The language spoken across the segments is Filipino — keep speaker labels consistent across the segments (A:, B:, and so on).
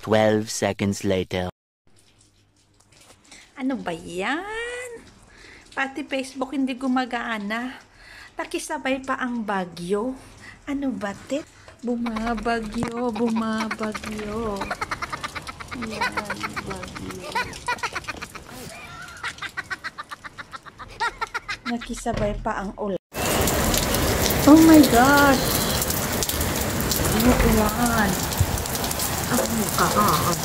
A: 12 seconds later.
B: Ano ba yan? Pati Facebook hindi gumagana. Nakisabay pa ang bagyo. Ano ba, te? Bumabagyo, bumabagyo. Yan, bagyo. Nakisabay pa ang ulan. Oh my gosh! Ano ulan? Ang kaas.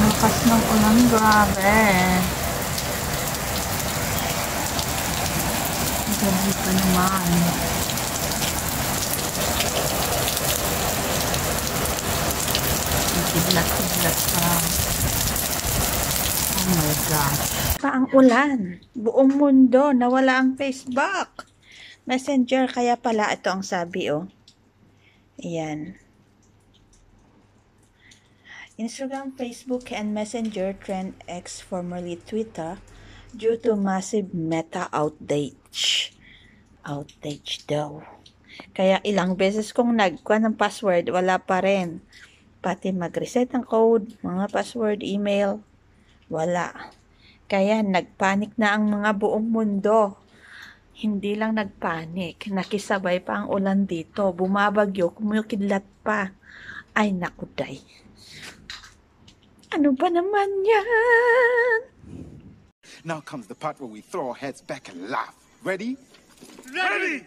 B: Lakas ng ulan, grabe. Grabe pa naman. Kidlat-kidlat pa. Oh my gosh. Pa ang ulan. Buong mundo nawala ang Facebook. Messenger, kaya pala ito ang sabi, oh. Ayan. Instagram, Facebook, and Messenger trend X, formerly Twitter, due to massive meta outage. Outage daw. Kaya ilang beses kong nagkuha ng password, wala pa rin. Pati mag-reset ng code, mga password, email, wala. Kaya nagpanik na ang mga buong mundo. Hindi lang nagpanik, nakisabay pa ang ulan dito, bumabagyo, kumukidlat pa. Ay naku day. Ano ba naman yan?
C: Now comes the part where we throw our heads back and laugh. Ready?
D: Ready!